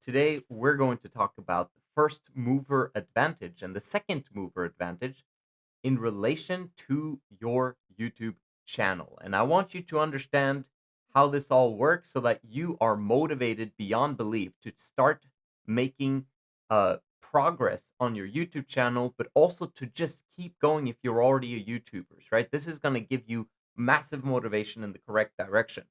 Today, we're going to talk about the first mover advantage and the second mover advantage in relation to your YouTube channel. And I want you to understand how this all works so that you are motivated beyond belief to start making progress on your YouTube channel, but also to just keep going if you're already a YouTuber, right? This is going to give you massive motivation in the correct direction.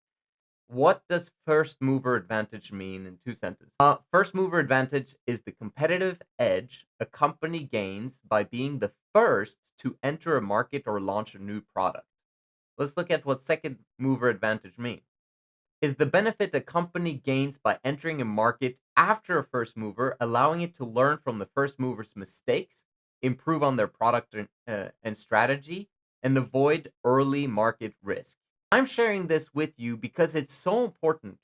What does first mover advantage mean in two sentences? First mover advantage is the competitive edge a company gains by being the first to enter a market or launch a new product. Let's look at what second mover advantage means. Is the benefit a company gains by entering a market after a first mover, allowing it to learn from the first mover's mistakes, improve on their product and strategy, and avoid early market risk. I'm sharing this with you because it's so important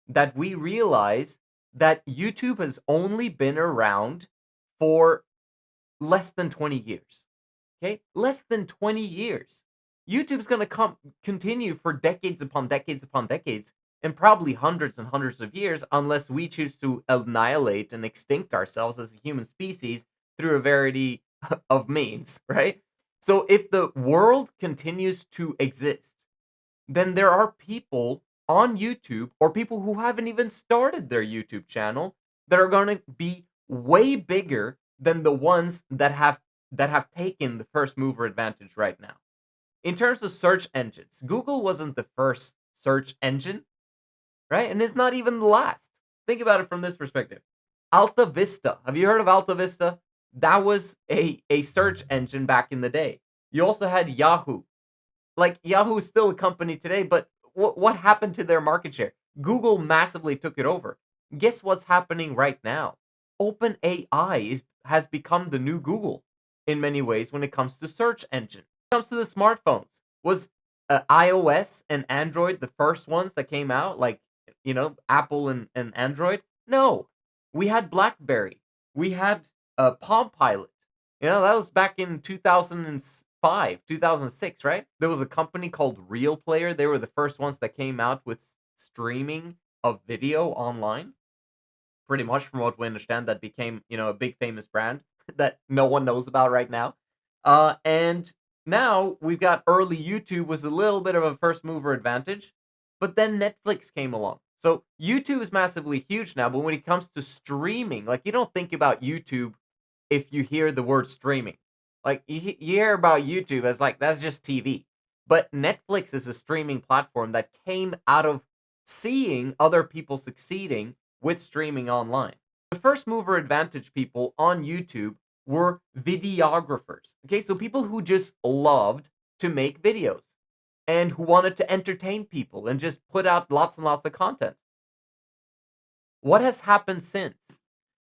that we realize that YouTube has only been around for less than 20 years. Okay? Less than 20 years. YouTube's going to continue for decades upon decades upon decades and probably hundreds and hundreds of years unless we choose to annihilate and extinct ourselves as a human species through a variety of means, right? So if the world continues to exist, then there are people on YouTube or people who haven't even started their YouTube channel that are going to be way bigger than the ones that have taken the first mover advantage right now. In terms of search engines, Google wasn't the first search engine, right? And it's not even the last. Think about it from this perspective. Alta Vista. Have you heard of Alta Vista? That was a search engine back in the day. You also had Yahoo. Like, Yahoo is still a company today, but what happened to their market share? Google massively took it over. Guess what's happening right now? OpenAI has become the new Google in many ways when it comes to search engine. When it comes to the smartphones, was iOS and Android the first ones that came out? Like, Apple and Android? No. We had BlackBerry. We had Palm Pilot. That was back in 2005, 2006, right? There was a company called Real Player. They were the first ones that came out with streaming of video online. Pretty much from what we understand, that became, a big famous brand that no one knows about right now. And now we've got early YouTube was a little bit of a first mover advantage, but then Netflix came along. So YouTube is massively huge now, but when it comes to streaming, like, you don't think about YouTube if you hear the word streaming. Like, you hear about YouTube as like that's just TV. But Netflix is a streaming platform that came out of seeing other people succeeding with streaming online. The first mover advantage people on YouTube were videographers. Okay, so people who just loved to make videos and who wanted to entertain people and just put out lots and lots of content. What has happened since?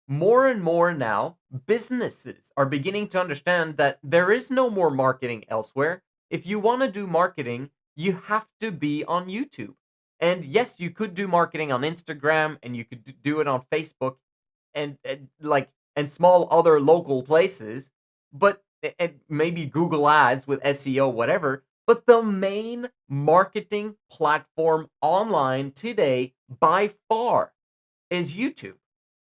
More and more now, businesses are beginning to understand that there is no more marketing elsewhere. If you want to do marketing, you have to be on YouTube. And yes, you could do marketing on Instagram and you could do it on Facebook and small other local places, but and maybe Google Ads with SEO, whatever. But the main marketing platform online today by far is YouTube.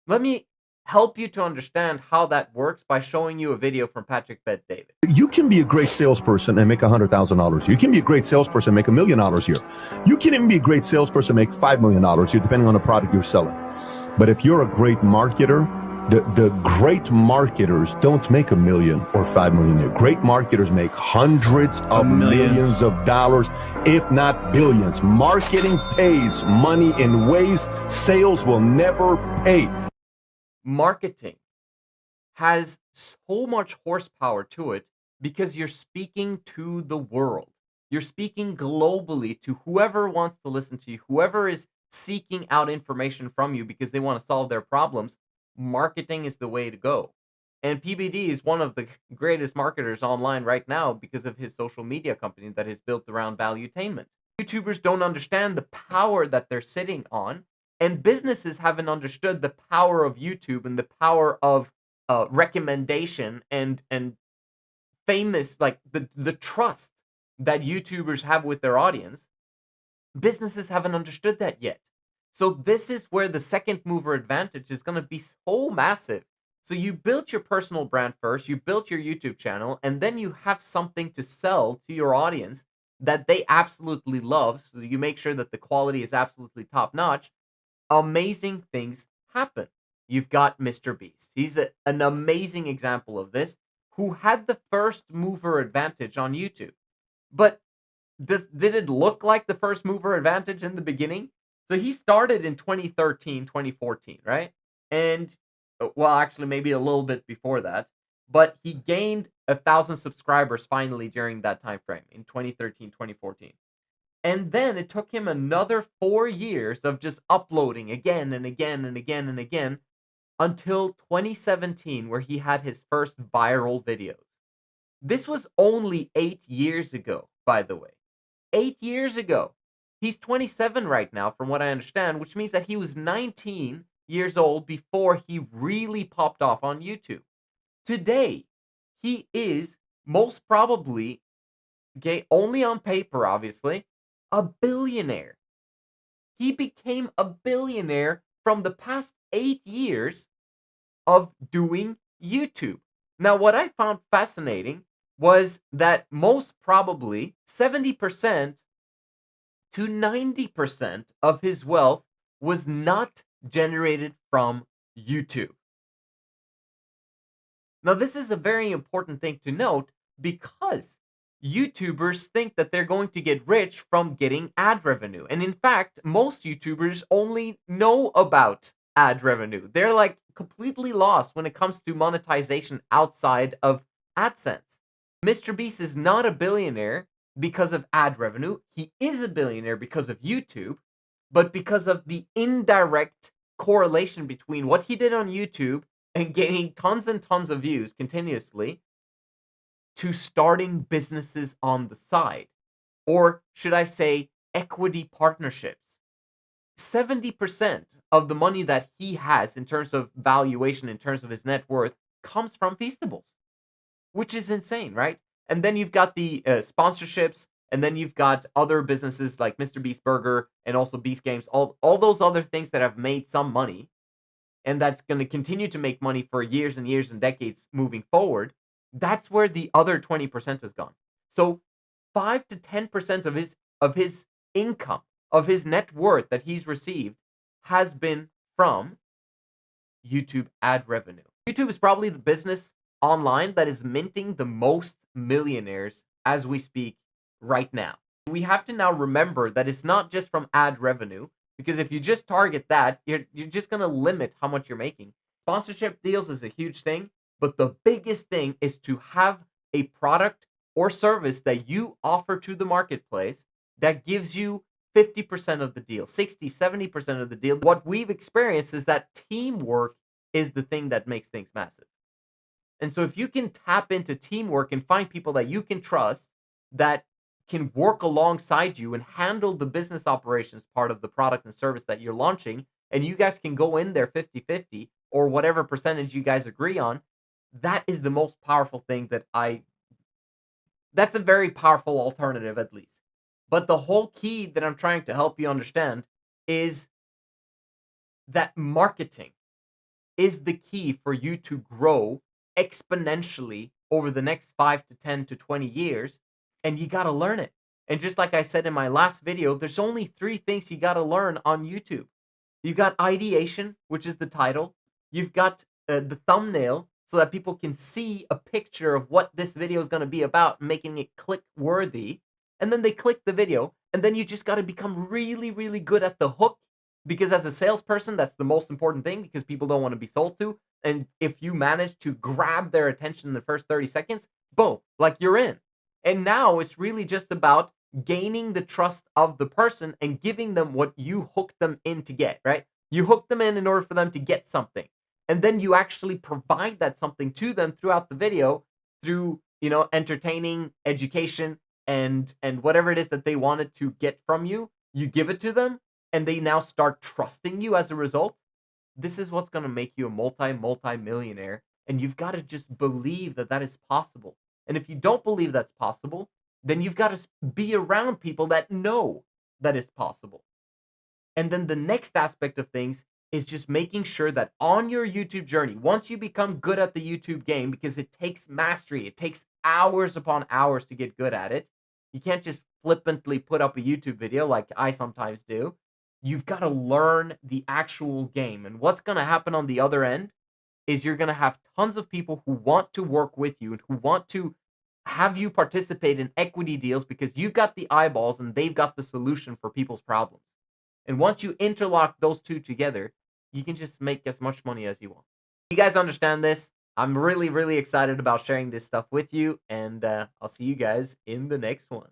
Let me help you to understand how that works by showing you a video from Patrick Bet David. You can be a great salesperson and make $100,000. You can be a great salesperson and make $1 million a year. You can even be a great salesperson and make $5 million a year, depending on the product you're selling. But if you're a great marketer, the great marketers don't make $1 million or $5 million a year. Great marketers make hundreds of millions of dollars, if not billions. Marketing pays money in ways sales will never pay. Marketing has so much horsepower to it because you're speaking to the world. You're speaking globally to whoever wants to listen to you, whoever is seeking out information from you because they want to solve their problems. Marketing is the way to go. And PBD is one of the greatest marketers online right now because of his social media company that is built around valuetainment. YouTubers don't understand the power that they're sitting on, and businesses haven't understood the power of YouTube and the power of recommendation and famous, like the trust that YouTubers have with their audience. Businesses haven't understood that yet. So this is where the second mover advantage is going to be so massive. So you built your personal brand first, you built your YouTube channel, and then you have something to sell to your audience that they absolutely love. So you make sure that the quality is absolutely top notch. Amazing things happen. You've got Mr. Beast. He's an amazing example of this, who had the first mover advantage on YouTube. But did it look like the first mover advantage in the beginning? So he started in 2013, 2014, right? And well, actually, maybe a little bit before that, but he gained 1,000 subscribers finally during that time frame in 2013, 2014. And then it took him another 4 years of just uploading again and again and again and again until 2017, where he had his first viral videos. This was only 8 years ago, by the way. 8 years ago. He's 27 right now, from what I understand, which means that he was 19 years old before he really popped off on YouTube. Today, he is most probably, okay, only on paper, obviously, a billionaire. He became a billionaire from the past 8 years of doing YouTube. Now, what I found fascinating was that most probably 70% to 90% of his wealth was not generated from YouTube. Now, this is a very important thing to note because YouTubers think that they're going to get rich from getting ad revenue. And in fact, most YouTubers only know about ad revenue. They're like completely lost when it comes to monetization outside of AdSense. Mr. Beast is not a billionaire because of ad revenue. He is a billionaire because of YouTube, but because of the indirect correlation between what he did on YouTube and gaining tons and tons of views continuously to starting businesses on the side. Or should I say, equity partnerships. 70% of the money that he has in terms of valuation, in terms of his net worth, comes from Feastables, which is insane, right? And then you've got the sponsorships, and then you've got other businesses like Mr. Beast Burger and also Beast Games, all those other things that have made some money and that's going to continue to make money for years and years and decades moving forward. That's where the other 20% has gone. So 5 to 10% of his income, of his net worth that he's received has been from YouTube ad revenue. YouTube is probably the business online that is minting the most millionaires as we speak right now. We have to now remember that it's not just from ad revenue, because if you just target that, you're just going to limit how much you're making. Sponsorship deals is a huge thing, but the biggest thing is to have a product or service that you offer to the marketplace that gives you 50% of the deal, 60, 70% of the deal. What we've experienced is that teamwork is the thing that makes things massive. And so if you can tap into teamwork and find people that you can trust that can work alongside you and handle the business operations part of the product and service that you're launching, and you guys can go in there 50-50 or whatever percentage you guys agree on, that is the most powerful thing that's a very powerful alternative, at least. But the whole key that I'm trying to help you understand is that marketing is the key for you to grow exponentially over the next 5 to 10 to 20 years, and you got to learn it. And just like I said in my last video, there's only 3 things you got to learn on YouTube. You've got ideation, which is the title. You've got the thumbnail, so that people can see a picture of what this video is going to be about, making it click worthy. And then they click the video, and then you just got to become really, really good at the hook, because as a salesperson, that's the most important thing, because people don't want to be sold to. And if you manage to grab their attention in the first 30 seconds, boom, like you're in. And now it's really just about gaining the trust of the person and giving them what you hooked them in to get, right? You hook them in order for them to get something. And then you actually provide that something to them throughout the video through, entertaining, education, and whatever it is that they wanted to get from you. You give it to them, and they now start trusting you as a result. This is what's going to make you a multi-millionaire. And you've got to just believe that that is possible. And if you don't believe that's possible, then you've got to be around people that know that it's possible. And then the next aspect of things is just making sure that on your YouTube journey, once you become good at the YouTube game, because it takes mastery, it takes hours upon hours to get good at it. You can't just flippantly put up a YouTube video like I sometimes do. You've got to learn the actual game. And what's going to happen on the other end is you're going to have tons of people who want to work with you and who want to have you participate in equity deals because you've got the eyeballs and they've got the solution for people's problems. And once you interlock those two together, you can just make as much money as you want. You guys understand this? I'm really, really excited about sharing this stuff with you, and I'll see you guys in the next one.